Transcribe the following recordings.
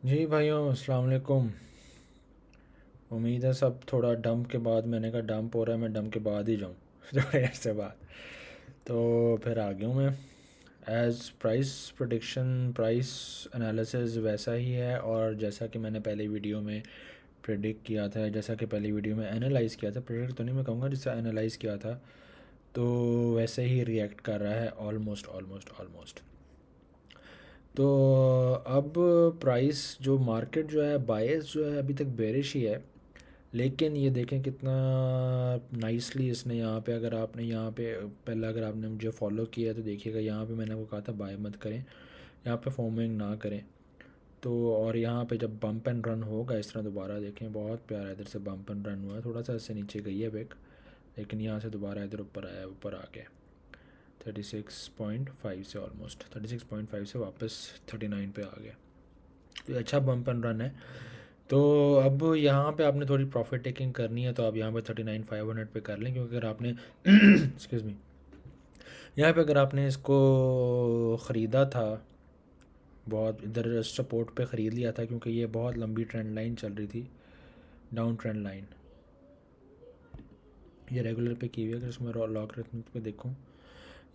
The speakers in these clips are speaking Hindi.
जी भाइयों, अस्सलाम वालेकुम। उम्मीद है सब थोड़ा डंप के बाद, मैंने कहा डंप हो रहा है, मैं डंप के बाद ही जाऊँ थोड़े अरसे बाद। तो फिर आ गया हूँ मैं। As price prediction, price analysis वैसा ही है, और जैसा कि मैंने पहले वीडियो में प्रेडिक्ट किया था, जैसा कि पहले वीडियो में एनालाइज़ किया था, प्रेडिक्ट तो नहीं मैं कहूँगा, जिससे एनालाइज़ किया था, तो वैसे ही रिएक्ट कर रहा है ऑलमोस्ट ऑलमोस्ट ऑलमोस्ट। तो अब प्राइस जो मार्केट जो है, बायस जो है, अभी तक बेरिश ही है। लेकिन ये देखें कितना नाइसली इसने यहाँ पे, अगर आपने यहाँ पे पहले अगर आपने मुझे फॉलो किया है तो देखिएगा, यहाँ पे मैंने आपको कहा था बाय मत करें, यहाँ पे फॉर्मिंग ना करें। तो और यहाँ पे जब बम्प एंड रन होगा इस तरह, दोबारा देखें बहुत प्यारा इधर से बम्प एंड रन हुआ है, थोड़ा सा इससे नीचे गई है बेक, लेकिन यहाँ से दोबारा इधर ऊपर आया, ऊपर आ गया 36.5 से, ऑलमोस्ट 36.5 से वापस 39 पे आ गया। तो ये अच्छा बम्प एंड रन है। तो अब यहाँ पे आपने थोड़ी प्रॉफिट टेकिंग करनी है, तो आप यहाँ पे 39,500 पे कर लें, क्योंकि अगर आपने एक्सक्यूज़ मी, यहाँ पे अगर आपने इसको ख़रीदा था, बहुत इधर सपोर्ट पे ख़रीद लिया था, क्योंकि ये बहुत लंबी ट्रेंड लाइन चल रही थी, डाउन ट्रेंड लाइन, ये रेगुलर पे की हुई है। अगर इसमें लॉक रिथम पे देखूँ,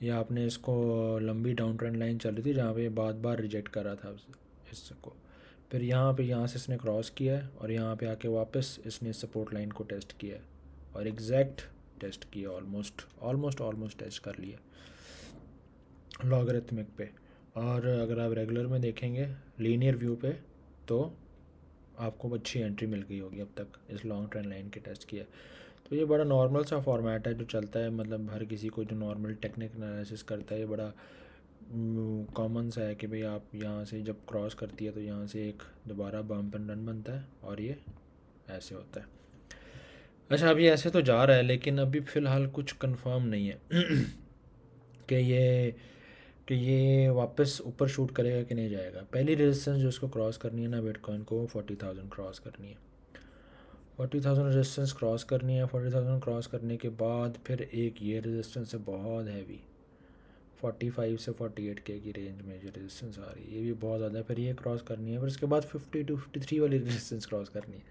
ये आपने इसको लंबी डाउन ट्रेंड लाइन चल रही थी, जहाँ पे ये बार बार रिजेक्ट कर रहा था इसको। फिर यहाँ से इसने क्रॉस किया है, और यहाँ पे आके वापस इसने सपोर्ट लाइन को टेस्ट किया है, और एग्जैक्ट टेस्ट किया, ऑलमोस्ट ऑलमोस्ट ऑलमोस्ट टेस्ट कर लिया लॉगरिथमिक पे। और अगर आप रेगुलर में देखेंगे, लीनियर व्यू पे, तो आपको अच्छी एंट्री मिल गई होगी अब तक, इस लॉन्ग ट्रेंड लाइन के टेस्ट किया। तो ये बड़ा नॉर्मल सा फॉर्मेट है जो चलता है, मतलब हर किसी को जो नॉर्मल टेक्निक एनालिसिस करता है, ये बड़ा कॉमन सा है कि भाई आप यहाँ से जब क्रॉस करती है तो यहाँ से एक दोबारा बम्प एंड रन बनता है, और ये ऐसे होता है। अच्छा, अभी ऐसे तो जा रहा है, लेकिन अभी फ़िलहाल कुछ कंफर्म नहीं है कि ये वापस ऊपर शूट करेगा कि नहीं जाएगा। पहली रेजिस्टेंस जो उसको क्रॉस करनी है ना बिटकॉइन को, 40,000 क्रॉस करनी है, 40,000 रेजिस्टेंस क्रॉस करनी है। 40,000 क्रॉस करने के बाद फिर एक ये रेजिस्टेंस है बहुत हैवी, 45 से 48 के की रेंज में जो रेजिस्टेंस आ रही है, ये भी बहुत ज़्यादा है। फिर ये क्रॉस करनी है, फिर उसके बाद 50 टू 53 वाली रेजिस्टेंस क्रॉस करनी है।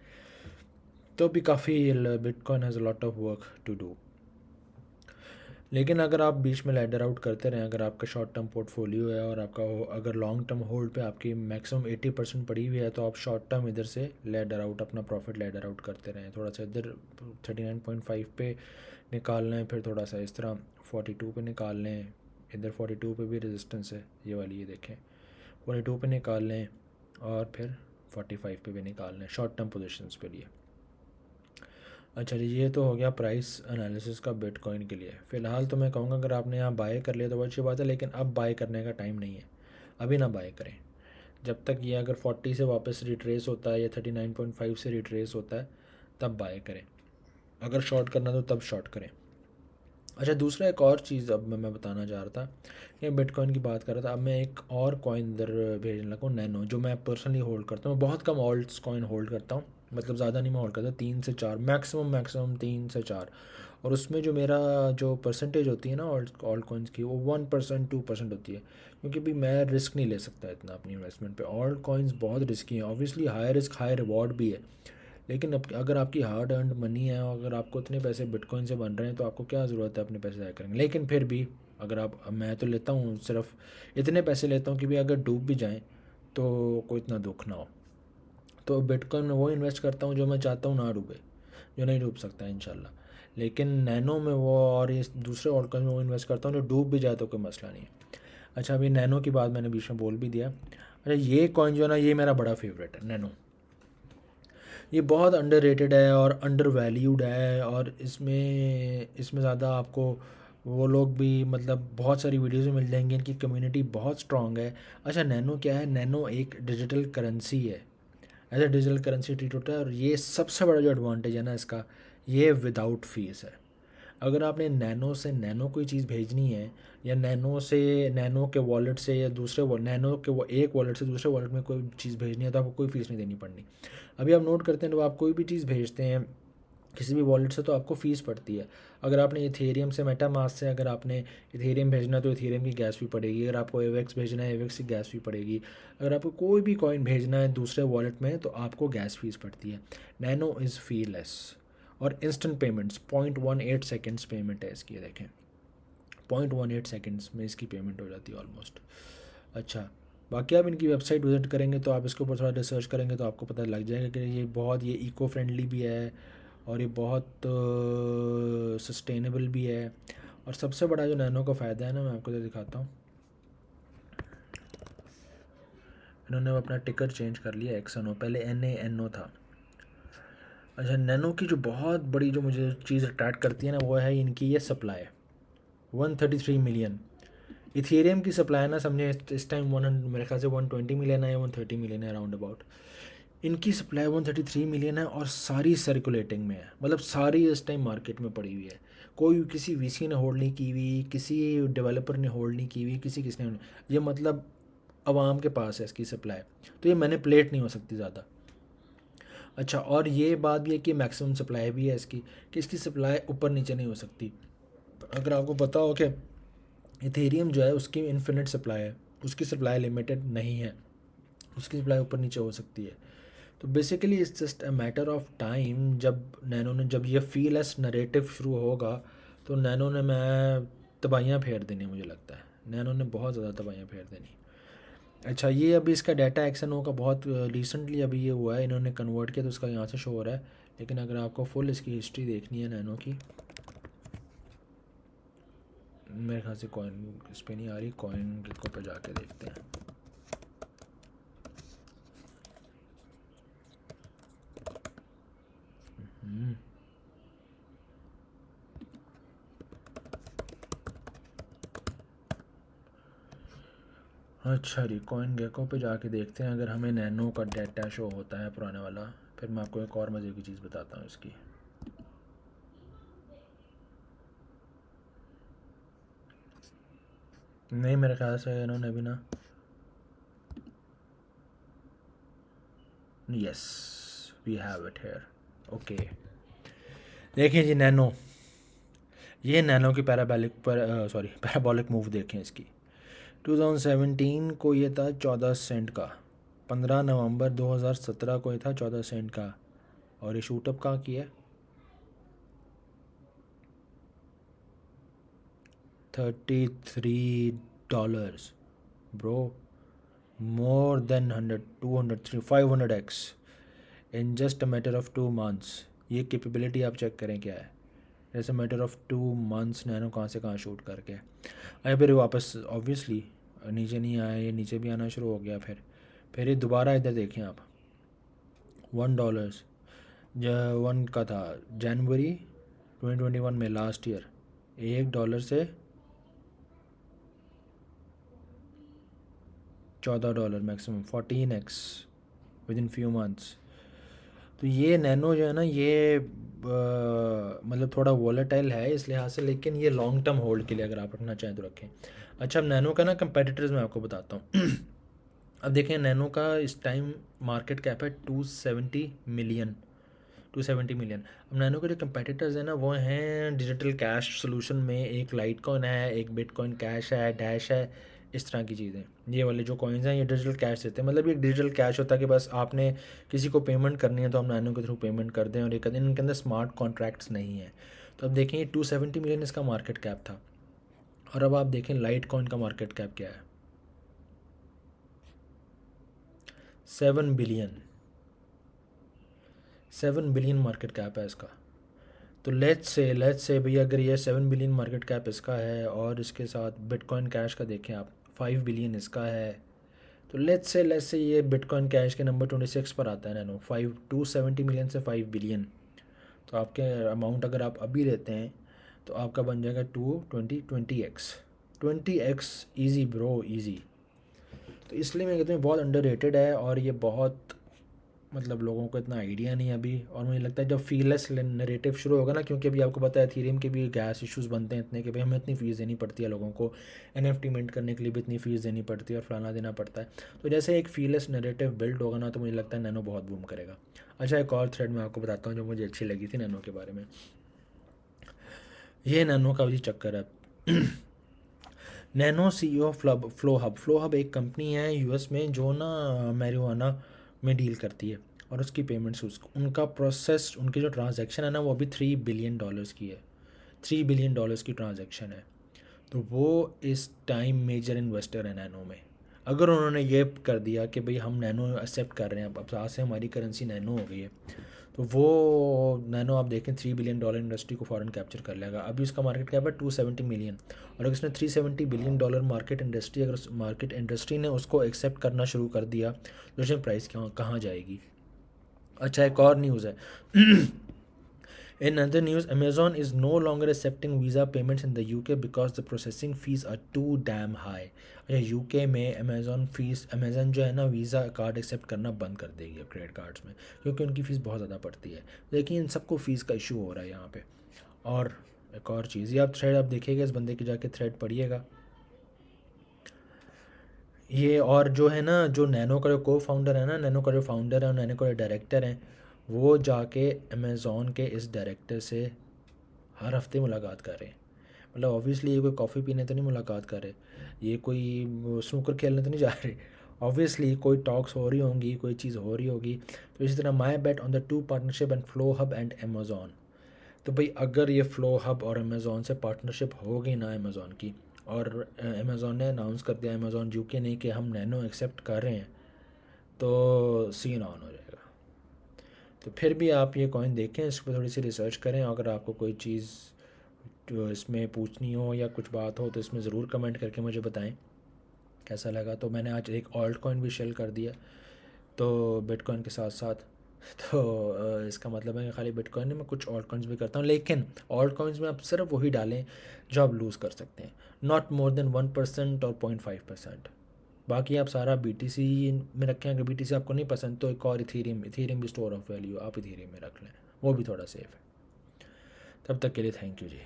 तो भी काफ़ी, bitcoin has a lot of work to do. लेकिन अगर आप बीच में लैडर आउट करते रहें, अगर आपका शॉर्ट टर्म पोर्टफोलियो है और आपका अगर लॉन्ग टर्म होल्ड पे आपकी मैक्सिमम 80% पड़ी हुई है, तो आप शॉर्ट टर्म इधर से लैडर आउट, अपना प्रॉफिट लैडर आउट करते रहें। थोड़ा सा इधर 39.5 पे निकाल लें, फिर थोड़ा सा इस तरह 42 पे निकाल लें, इधर 42 पे भी रेजिस्टेंस है, ये वाली ये देखें, 42 पे निकाल लें, और फिर 45 पे भी निकाल लें शॉर्ट टर्म पोजिशंस के लिए। अच्छा जी, ये तो हो गया प्राइस एनालिसिस का बिटकॉइन के लिए। फ़िलहाल तो मैं कहूँगा अगर आपने यहाँ बाय कर लिया तो बहुत अच्छी बात है, लेकिन अब बाय करने का टाइम नहीं है, अभी ना बाय करें। जब तक ये अगर 40 से वापस रिट्रेस होता है या 39.5 से रिट्रेस होता है, तब बाय करें। अगर शॉर्ट करना तो तब शॉर्ट करें। अच्छा, दूसरा एक और चीज़ अब मैं बताना चाह रहा था, ये बिटकॉइन की बात कर रहा था, अब मैं एक और कॉइन इधर भेजने लगा हूँ, नैनो, जो मैं पर्सनली होल्ड करता हूँ। बहुत कम ऑल्ट्स कॉइन होल्ड करता हूँ, मतलब ज़्यादा नहीं मैं होल्ड करता, 3 से 4 मैक्सिमम 3 से 4। और उसमें जो मेरा जो परसेंटेज होती है ना ऑल्ट कॉइन्स की, वो 1% 2% होती है, क्योंकि भी मैं रिस्क नहीं ले सकता इतना अपनी इन्वेस्टमेंट पे। ऑल्ट कॉइन्स बहुत रिस्की हैं, obviously high risk high reward भी है, लेकिन अब अगर आपकी हार्ड अर्नड मनी है, और अगर आपको इतने पैसे बिटकॉइन से बन रहे हैं, तो आपको क्या ज़रूरत है अपने पैसे ज़ाया करेंगे। लेकिन फिर भी अगर आप, मैं तो लेता हूँ सिर्फ इतने पैसे लेता हूँ कि भी अगर डूब भी जाएँ तो कोई इतना दुख ना हो। तो बिटकॉइन में वो इन्वेस्ट करता हूँ जो मैं चाहता हूँ ना डूबे, जो नहीं डूब सकता है इंशाल्लाह। लेकिन नैनो में वो, और ये दूसरे ऑल्टकॉइन में वो इन्वेस्ट करता हूँ जो डूब भी जाए तो कोई मसला नहीं है। अच्छा, अभी नैनो की बात मैंने बीच में बोल भी दिया। अच्छा, ये कॉइन जो है ना, ये मेरा बड़ा फेवरेट है, नैनो। ये बहुत अंडररेटेड है और अंडर वैल्यूड है, और इसमें इसमें ज़्यादा आपको वो लोग भी, मतलब बहुत सारी वीडियोज़ में मिल जाएंगी, इनकी कम्युनिटी बहुत स्ट्रॉन्ग है। अच्छा, नैनो क्या है, नैनो एक डिजिटल करेंसी है, as a digital currency treat होता है, और ये सबसे बड़ा जो एडवांटेज है ना इसका, ये विदाउट फीस है। अगर आपने नैनो से नैनो कोई चीज़ भेजनी है, या नैनो से नैनो के वॉलेट से या दूसरे नैनो के वो एक वॉलेट से दूसरे वॉलेट में कोई चीज़ भेजनी है, तो आपको कोई फ़ीस नहीं देनी पड़नी। अभी आप नोट करते हैं, जब आप कोई भी चीज़ भेजते हैं किसी भी वॉलेट से तो आपको फ़ीस पड़ती है। अगर आपने इथेरियम से, मेटामास्क से अगर आपने इथेरियम भेजना है तो इथेरियम की गैस भी पड़ेगी। अगर आपको एवेक्स भेजना है एवेक्स की गैस भी पड़ेगी। अगर आपको कोई भी कॉइन भेजना है दूसरे वॉलेट में तो आपको गैस फीस पड़ती है। नैनो इज़ फीलेस और इंस्टेंट पेमेंट्स 0.18 सेकेंड्स पेमेंट है इसकी, देखें 0.18 सेकेंड्स में इसकी पेमेंट हो जाती है ऑलमोस्ट। अच्छा, बाकी आप इनकी वेबसाइट विज़िट करेंगे तो आप इसके ऊपर थोड़ा रिसर्च करेंगे तो आपको पता लग जाएगा कि ये इको फ्रेंडली भी है और ये बहुत सस्टेनेबल भी है। और सबसे बड़ा जो नैनो का फ़ायदा है ना, मैं आपको तो दिखाता हूँ। इन्होंने अपना टिकर चेंज कर लिया XNO, पहले NANO था। अच्छा, नैनो की जो बहुत बड़ी जो मुझे चीज़ अट्रैक्ट करती है ना वो है इनकी ये सप्लाई 133 मिलियन। इथेरियम की सप्लाई ना समझे इस टाइम 100 मेरे ख्याल से 120 मिलियन है या 130 मिलियन है अराउंड अबाउट। इनकी सप्लाई 133 मिलियन है और सारी सर्कुलेटिंग में है, मतलब सारी इस टाइम मार्केट में पड़ी हुई है। कोई किसी VC ने होल्ड नहीं की हुई, किसी डेवलपर ने होल्ड नहीं की हुई, किसने ये मतलब आवाम के पास है इसकी सप्लाई, तो ये मैनिपुलेट नहीं हो सकती ज़्यादा। अच्छा, और ये बात भी है कि मैक्सिमम सप्लाई भी है इसकी, कि इसकी सप्लाई ऊपर नीचे नहीं हो सकती। अगर आपको पता हो कि इथेरियम जो है उसकी इन्फिनिट सप्लाई है, उसकी सप्लाई लिमिटेड नहीं है, उसकी सप्लाई ऊपर नीचे हो सकती है। तो basically it's just a matter of time, जब ये फीलेस नरेटिव शुरू होगा तो नैनो ने मैं तबाहियाँ फेर देनी, मुझे लगता है नैनो ने बहुत ज़्यादा तबाहियाँ फेर देनी। अच्छा, ये अभी इसका डाटा XNO का बहुत रिसेंटली अभी ये हुआ है, इन्होंने कन्वर्ट किया तो उसका यहाँ से शो हो रहा है। लेकिन अगर आपको फुल इसकी हिस्ट्री देखनी है नैनो की, मेरे ख्याल से कॉइन इस पर नहीं आ रही, कॉइन गेको पे जाके देखते हैं। अच्छा जी, कॉइन गेको पे जाके देखते हैं अगर हमें नैनो का डाटा शो होता है पुराने वाला। फिर मैं आपको एक और मज़े की चीज़ बताता हूँ इसकी। नहीं, मेरे ख्याल से इन्होंने भी ना, yes we have it here. Okay, देखिए जी नैनो, ये नैनो की पैराबॉलिक मूव देखें इसकी। 2017 को ये था 14 सेंट का, 15 नवंबर 2017 को ये था 14 सेंट का, और ये शूटअप कहाँ किया है $33 bro, more than 100 200 500x in just a matter of 2 months. ये कैपेबिलिटी आप चेक करें क्या है, जैसे मैटर ऑफ 2 मंथ्स नैनो कहाँ से कहाँ शूट करके आए। फिर वापस ऑब्वियसली नीचे नहीं आया, ये नीचे भी आना शुरू हो गया। फिर ये दोबारा इधर देखें आप, $1 वन का था जनवरी 2021 में, लास्ट ईयर $1 से $14 maximum 14x with in few months. तो ये नैनो जो है ना ये मतलब थोड़ा वॉलेटाइल है इस लिहाज से, लेकिन ये लॉन्ग टर्म होल्ड के लिए अगर आप रखना चाहें तो रखें। अच्छा, अब नैनो का ना कंपेटिटर्स मैं आपको बताता हूँ। अब देखें नैनो का इस टाइम मार्केट कैप है 270 मिलियन। अब नैनो के जो कंपेटिटर्स हैं ना वो हैं डिजिटल कैश सोल्यूशन में, एक लाइट कॉइन है, एक बिटकॉइन कैश है, डैश है, इस तरह की चीज़ें। ये वाले जो कॉइन्स हैं ये डिजिटल कैश देते हैं, मतलब ये डिजिटल कैश होता है कि बस आपने किसी को पेमेंट करनी है तो हम नैनो के थ्रू पेमेंट कर दें, और एक दिन इनके अंदर स्मार्ट कॉन्ट्रैक्ट्स नहीं है। तो अब देखें ये 270 मिलियन इसका मार्केट कैप था, और अब आप देखें लाइट कॉइन का मार्केट कैप क्या है, 7 बिलियन। 7 बिलियन मार्केट कैप है इसका। तो लेट्स से भैया अगर ये 7 बिलियन मार्केट कैप इसका है और इसके साथ बिटकॉइन कैश का देखें आप 5 बिलियन इसका है, तो लेट्स से ये बिटकॉइन कैश के नंबर 26 पर आता है नैनो, 270 मिलियन से 5 बिलियन। तो आपके अमाउंट अगर आप अभी लेते हैं तो आपका बन जाएगा 20x ईजी ब्रो, ईजी। तो इसलिए मैं कहता हूँ बहुत अंडररेटेड है और ये बहुत मतलब लोगों को इतना आइडिया नहीं है अभी, और मुझे लगता है जब फीलेस नरेटिव शुरू होगा ना, क्योंकि अभी आपको पता है एथेरियम के भी गैस इश्यूज़ बनते हैं इतने कि भाई हमें इतनी फ़ीस देनी पड़ती है लोगों को, NFT मिंट करने के लिए भी इतनी फ़ीस देनी पड़ती है और फलाना देना पड़ता है। तो जैसे एक फीलेस नरेटिव बिल्ड होगा ना, तो मुझे लगता है नैनो बहुत बूम करेगा। अच्छा, एक और थ्रेड मैं आपको बताता हूँ जो मुझे अच्छी लगी थी नैनो के बारे में। ये नैनो का भी चक्कर है। नैनो CEO फ्लो हब एक कंपनी है यूएस में जो ना मैरिजुआना में डील करती है, और उसकी पेमेंट्स उनका प्रोसेस, उनकी जो ट्रांजैक्शन है ना वो अभी $3 बिलियन की है। $3 बिलियन की ट्रांजैक्शन है। तो वो इस टाइम मेजर इन्वेस्टर है नैनो में। अगर उन्होंने ये कर दिया कि भाई हम नैनो एक्सेप्ट कर रहे हैं, अब आज से हमारी करेंसी नैनो हो गई है, तो वो नैनो आप देखें $3 बिलियन इंडस्ट्री को फ़ौरन कैप्चर कर लेगा। अभी उसका मार्केट कैप है 270 मिलियन, और अगर उसने $370 बिलियन मार्केट इंडस्ट्री ने उसको एक्सेप्ट करना शुरू कर दिया, तो उसमें प्राइस कहाँ जाएगी। अच्छा, एक और न्यूज़ है। In other news, Amazon is no longer accepting Visa payments in the UK because the processing fees are too damn high. अच्छा, यूके में अमेज़न जो है ना वीज़ा कार्ड एक्सेप्ट करना बंद कर देगी अब क्रेडिट कार्ड्स में, क्योंकि उनकी फ़ीस बहुत ज़्यादा पड़ती है। लेकिन इन सबको फ़ीस का इशू हो रहा है यहाँ पे। और एक और चीज़, ये आप थ्रेड आप देखिएगा, इस बंदे की जाके थ्रेड पढ़िएगा ये। और जो है ना, जो नैनो का जो को फाउंडर है ना, नैनो का जो फाउंडर है और नैनो का जो डायरेक्टर है, वो जाके अमेज़ॉन के इस डायरेक्टर से हर हफ्ते मुलाकात कर रहे हैं। मतलब ऑब्वियसली ये कोई कॉफ़ी पीने तो नहीं मुलाकात कर रहे, ये कोई स्नूकर खेलने तो नहीं जा रहे। ऑब्वियसली कोई टॉक्स हो रही होंगी, कोई चीज़ हो रही होगी। तो इसी तरह my bet on the two partnership and Flow Hub and Amazon. तो भाई अगर ये फ्लो हब और अमेज़ॉन से पार्टनरशिप हो गई ना अमेज़ॉन की, और अमेज़ॉन ने अनाउंस कर दिया, अमेज़ॉन यूके ने, कि हम नैनो एक्सेप्ट कर रहे हैं, तो सीन ऑन हो जाएगा। तो फिर भी आप ये कॉइन देखें, इस पर थोड़ी सी रिसर्च करें। अगर आपको कोई चीज़ जो इसमें पूछनी हो या कुछ बात हो तो इसमें ज़रूर कमेंट करके मुझे बताएं कैसा लगा। तो मैंने आज एक ऑल्ट कॉइन भी शेयर कर दिया, तो बिटकॉइन के साथ साथ। तो इसका मतलब है कि खाली बिटकॉइन नहीं, मैं कुछ ऑल्ट कॉइन्स भी करता हूँ, लेकिन ऑल्ट कॉइन्स में आप सिर्फ वही डालें जो आप लूज़ कर सकते हैं, नॉट मोर देन 1% और 0.5%। बाकी आप सारा BTC में रखें। अगर BTC आपको नहीं पसंद तो एक और इथेरियम भी स्टोर ऑफ वैल्यू, आप इथेरियम में रख लें, वो भी थोड़ा सेफ है। तब तक के लिए थैंक यू जी।